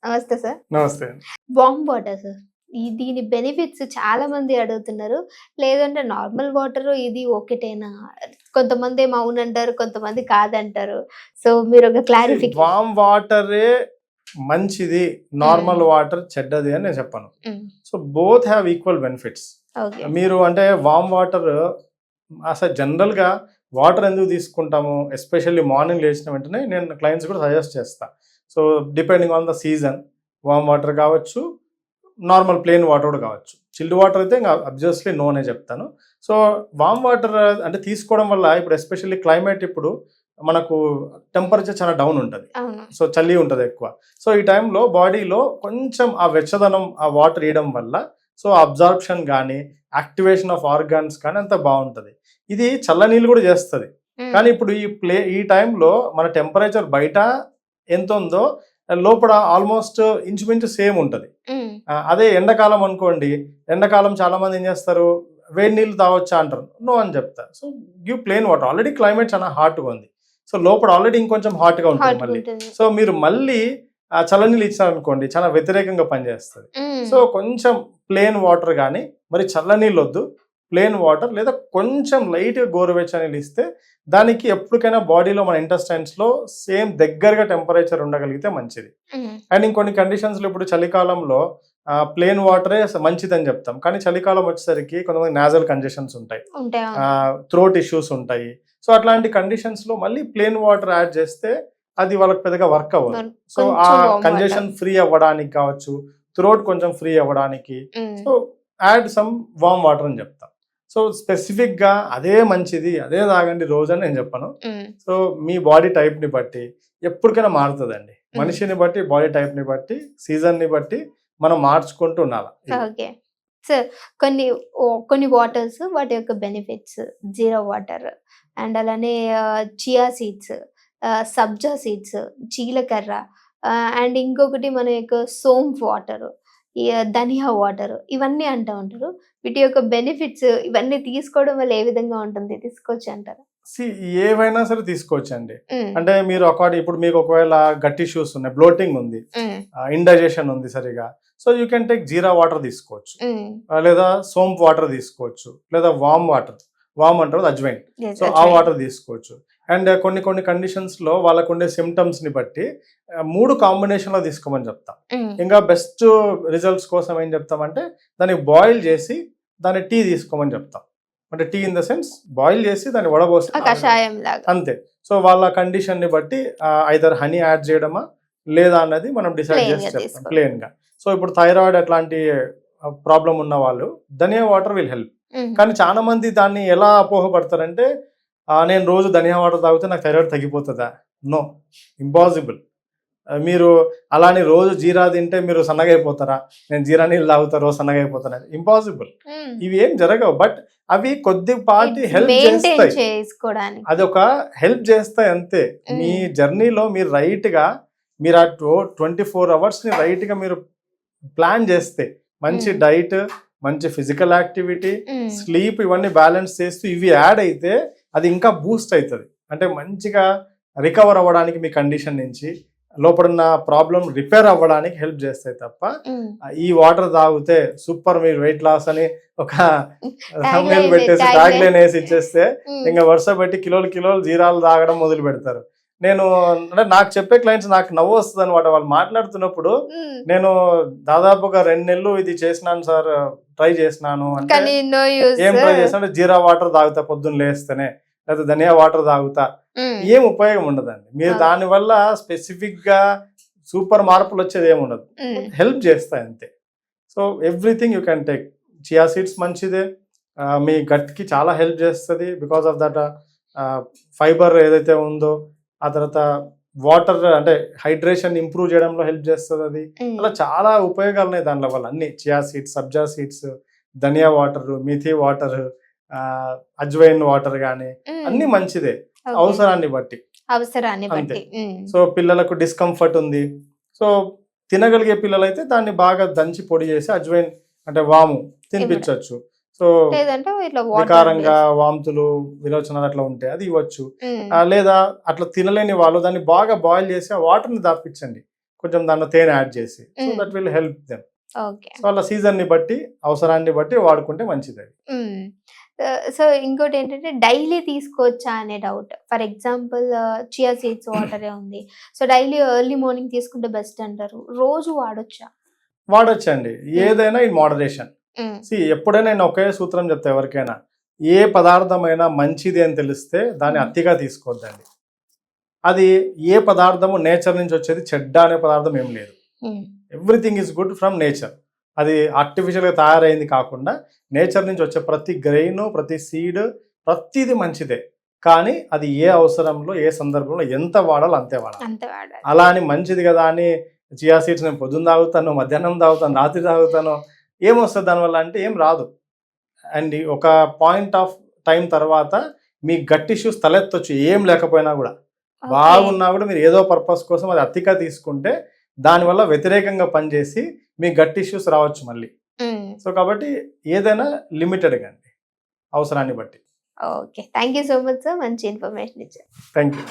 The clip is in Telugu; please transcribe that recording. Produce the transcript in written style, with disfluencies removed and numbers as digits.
నమస్తే సార్. నమస్తే. Warm water sir. దీని బెనిఫిట్స్ చాలా మంది అడుగుతున్నారు. లేదంటే నార్మల్ వాటర్ ఇది ఒకటేనా? కొంతమందేమో అవునంటారు. కొంతమంది కాదంటారు. సో మీరొక క్లారిఫికేషన్. వామ్ వాటరే మంచిది, నార్మల్ వాటర్ చెడ్డది అని నేను చెప్పను. So both have equal benefits. Okay. మీరు అంటే వామ్ వాటర్ అసలు జనరల్గా వాటర్ ఎందుకు తీసుకుంటాము, ఎస్పెషల్లీ మార్నింగ్ లేచిన వెంటనే నేను క్లయింట్స్ కూడా సజెస్ట్ చేస్తా. So depending on the season warm water కావచ్చు, నార్మల్ ప్లెయిన్ వాటర్ కూడా కావచ్చు. చిల్డ్ వాటర్ అయితే ఇంకా అబ్వియస్లీ నో అనే చెప్తాను. సో వామ్ వాటర్ అంటే తీసుకోవడం వల్ల ఇప్పుడు ఎస్పెషల్లీ క్లైమేట్ ఇప్పుడు మనకు టెంపరేచర్ చాలా డౌన్ ఉంటుంది, అవును. సో చలి ఉంటుంది ఎక్కువ. సో ఈ టైంలో బాడీలో కొంచెం ఆ వెచ్చదనం ఆ వాటర్ వేయడం వల్ల సో అబ్జార్ప్షన్ కానీ యాక్టివేషన్ ఆఫ్ ఆర్గాన్స్ కానీ అంత బాగుంటుంది. ఇది చల్లనీళ్ళు కూడా చేస్తుంది. కానీ ఇప్పుడు ఈ టైంలో మన టెంపరేచర్ బయట ఎంత ఉందో లోపల ఆల్మోస్ట్ ఇంచుమించు సేమ్ ఉంటుంది. అదే ఎండాకాలం అనుకోండి, ఎండాకాలం చాలా మంది ఏం చేస్తారు, వేడి నీళ్ళు తాగొచ్చా అంటారు, నో అని చెప్తారు. So give plain water. Already climate చాలా హాట్గా ఉంది, సో లోపల ఆల్రెడీ ఇంకొంచెం హాట్గా ఉంటుంది మళ్ళీ. సో మీరు మళ్ళీ చల్లనీళ్ళు ఇచ్చారనుకోండి చాలా వ్యతిరేకంగా పనిచేస్తుంది. సో కొంచెం ప్లెయిన్ వాటర్ కానీ, మరి చల్లనీళ్ళు వద్దు, ప్లెయిన్ వాటర్ లేదా కొంచెం లైట్గా గోరువెచ్చని నీళ్ళు ఇస్తే దానికి ఎప్పటికైనా బాడీలో మన ఇంటెస్టైన్స్లో సేమ్ దగ్గరగా టెంపరేచర్ ఉండగలిగితే మంచిది. అండ్ ఇంకొన్ని కండిషన్స్లో ఇప్పుడు చలికాలంలో ప్లెయిన్ వాటరే మంచిదని చెప్తాం, కానీ చలికాలం వచ్చేసరికి కొంతమంది నాజల్ కంజెషన్స్ ఉంటాయి, థ్రోట్ ఇష్యూస్ ఉంటాయి. సో అట్లాంటి కండిషన్స్లో మళ్ళీ ప్లెయిన్ వాటర్ యాడ్ చేస్తే అది వాళ్ళకి పెద్దగా వర్క్ అవ్వదు. సో ఆ కంజెషన్ ఫ్రీ అవ్వడానికి కావచ్చు, థ్రోట్ కొంచెం ఫ్రీ అవ్వడానికి so add some warm water అని చెప్తాం. సో స్పెసిఫిక్ గా అదే మంచిది, అదే తాగండి రోజు అని నేను చెప్పను. సో మీ బాడీ టైప్ ని బట్టి ఎప్పటికైనా మారుతుందండి. మనిషిని బట్టి, బాడీ టైప్ ని బట్టి, సీజన్ ని బట్టి మనం మార్చుకుంటూ ఉండాలి. Okay sir. కొన్ని వాటర్స్ వాటి యొక్క బెనిఫిట్స్, జీరా వాటర్ అండ్ అలానే చియా సీడ్స్, సబ్జా సీడ్స్, జీలకర్ర అండ్ ఇంకొకటి మన యొక్క సోంఫ్ వాటర్, ధనియా వాటర్, ఇవన్నీ అంటూ ఉంటారు. వీటి యొక్క బెనిఫిట్స్ ఇవన్నీ తీసుకోవడం వల్ల ఏ విధంగా ఉంటుంది, తీసుకోవచ్చు అంటారు? ఏవైనా సరే తీసుకోవచ్చు అండి. అంటే మీరు ఇప్పుడు మీకు ఒకవేళ గట్ ఇష్యూస్ ఉన్నాయి, బ్లోటింగ్ ఉంది, ఇండైజెషన్ ఉంది సరిగా, so you can take jeera water తీసుకోవచ్చు, లేదా సోంప్ వాటర్ తీసుకోవచ్చు, లేదా వామ్ వాటర్, వామ్ అంటారు అజ్వైన్, సో ఆ వాటర్ తీసుకోవచ్చు. అండ్ కొన్ని కండిషన్స్ లో వాళ్ళకు ఉండే సిమ్టమ్స్ ని బట్టి 3 కాంబినేషన్ లో తీసుకోమని చెప్తాం. ఇంకా బెస్ట్ రిజల్ట్స్ కోసం ఏం చెప్తామంటే దాన్ని బాయిల్ చేసి దాన్ని టీ తీసుకోమని చెప్తాం. అంటే tea in the sense boil చేసి దాన్ని వడబోసి అంతే. సో వాళ్ళ కండిషన్ ని బట్టి ఐదర్ హనీ యాడ్ చేయడమా లేదా అన్నది మనం డిసైడ్ చేసి చెప్తాం ప్లెయిన్ గా. సో ఇప్పుడు థైరాయిడ్ అట్లాంటి ప్రాబ్లం ఉన్న వాళ్ళు ధనియా వాటర్ విల్ హెల్ప్. కానీ చాలా మంది దాన్ని ఎలా అపోహపడతారంటే నేను రోజు ధనియా వాటర్ తాగితే నాకు థైరాయిడ్ తగ్గిపోతుందా? No, impossible. మీరు అలానే రోజు జీరా తింటే మీరు సన్నగైపోతారా? నేను జీరా నీళ్ళు తాగుతా రోజు సన్నగైపోతారా? ఇంపాసిబుల్. ఇవి ఏం జరగవు, బట్ అవి కొద్దిపాటి హెల్ప్ చేస్తాయి, అది ఒక హెల్ప్ చేస్తాయి అంతే. మీ జర్నీలో మీరు రైట్ గా మీరు 24 hours ని రైట్ గా మీరు ప్లాన్ చేస్తే, మంచి డైట్, మంచి ఫిజికల్ యాక్టివిటీ, స్లీప్, ఇవన్నీ బ్యాలెన్స్ చేస్తూ ఇవి యాడ్ అయితే అది ఇంకా బూస్ట్ అవుతుంది. అంటే మంచిగా రికవర్ అవ్వడానికి మీ కండిషన్ నుంచి లోపడున్న ప్రాబ్లం రిపేర్ అవ్వడానికి హెల్ప్ చేస్తాయి తప్ప ఈ వాటర్ తాగితే సూపర్ మీరు వెయిట్ లాస్ అని ఒక సమ్మేల్ పెట్టేసి ట్యాగ్ లైన్ వేసి ఇచ్చేస్తే ఇంకా వరుస పెట్టి కిలోలు జీరాలు తాగడం మొదలు పెడతారు. నేను అంటే నాకు చెప్పే క్లయింట్స్ నాకు నవ్వు వస్తుంది అనమాట. వాళ్ళు మాట్లాడుతున్నప్పుడు నేను దాదాపుగా 2 నెలలు ఇది చేసినాను సార్, ట్రై చేసినాను అంటే ఏం ట్రై చేసినా జీరా వాటర్ తాగుతా పొద్దున్న లేస్తేనే, లేదా ధనియా వాటర్ తాగుతా, ఏం ఉపయోగం ఉండదండి. మీరు దానివల్ల స్పెసిఫిక్ గా సూపర్ మార్పులు వచ్చేది ఏముండదు, హెల్ప్ చేస్తాయి అంతే. So everything you can take. Chia seeds మంచిదే, మీ గట్ కి చాలా హెల్ప్ చేస్తుంది బికాస్ ఆఫ్ దట్ ఫైబర్ ఏదైతే ఉందో. ఆ తర్వాత వాటర్ అంటే హైడ్రేషన్ ఇంప్రూవ్ చేయడంలో హెల్ప్ చేస్తుంది అది. అలా చాలా ఉపయోగాలు ఉన్నాయి దానిలో వల్ల. అన్ని చియా సీడ్స్, సబ్జా సీడ్స్, ధనియా వాటర్, మిథి వాటర్, అజ్వైన్ వాటర్ గానీ అన్ని మంచిదే అవసరాన్ని బట్టి. అంతే. సో పిల్లలకు డిస్కంఫర్ట్ ఉంది, సో తినగలిగే పిల్లలైతే దాన్ని బాగా దంచి పొడి చేసి అజ్వైన్ అంటే వాము తినిపించవచ్చు. సో వికారంగా వాంతులు, విరోచనాలు అట్లా ఉంటే అది ఇవ్వచ్చు. లేదా అట్లా తినలేని వాళ్ళు దాన్ని బాగా బాయిల్ చేసి ఆ వాటర్ ని దాపించండి, కొంచెం దాంట్లో తేనె యాడ్ చేసి, so that will help them. Okay. So అలా సీజన్ని బట్టి, అవసరాన్ని బట్టి వాడుకుంటే మంచిది అది. సో ఇంకోటి ఏంటంటే డైలీ తీసుకోవచ్చా అనే doubt. For example chia seeds వాటరే ఉంది. సో డైలీ ఎర్లీ మార్నింగ్ తీసుకుంటే బెస్ట్ అంటారు. రోజు వాడొచ్చా? వాడొచ్చండి, ఏదైనా ఇన్ మోడరేషన్. ఎప్పుడైనా నేను ఒకే సూత్రం చెప్తా ఎవరికైనా, ఏ పదార్థమైనా మంచిది అని తెలిస్తే దాన్ని అతిగా తీసుకోవద్దండి. అది ఏ పదార్థము నేచర్ నుంచి వచ్చేది చెడ్డ అనే పదార్థం ఏం లేదు. Everything is good from nature. అది ఆర్టిఫిషియల్గా తయారైంది కాకుండా నేచర్ నుంచి వచ్చే ప్రతి గ్రెయిన్, ప్రతి సీడ్, ప్రతిది మంచిదే. కానీ అది ఏ అవసరంలో, ఏ సందర్భంలో ఎంత వాడాలో అంతే వాడాలి. అలా అని మంచిది కదా అని చియా సీడ్స్ నేను పొద్దున్న తాగుతాను, మధ్యాహ్నం తాగుతాను, రాత్రి తాగుతాను, ఏమొస్తుంది దానివల్ల అంటే ఏం రాదు. అండ్ ఒక పాయింట్ ఆఫ్ టైం తర్వాత మీ గట్ ఇష్యూస్ తలెత్తొచ్చు, ఏం లేకపోయినా కూడా. బాగున్నా కూడా మీరు ఏదో పర్పస్ కోసం అది అతిగా తీసుకుంటే దానివల్ల వ్యతిరేకంగా పనిచేసి మీ గట్ ఇష్యూస్ రావచ్చు మళ్ళీ. సో కాబట్టి ఏదైనా లిమిటెడ్గా అండి, అవసరాన్ని బట్టి. Okay. Thank you so much sir, మంచి ఇన్ఫర్మేషన్ ఇచ్చారు. Thank you.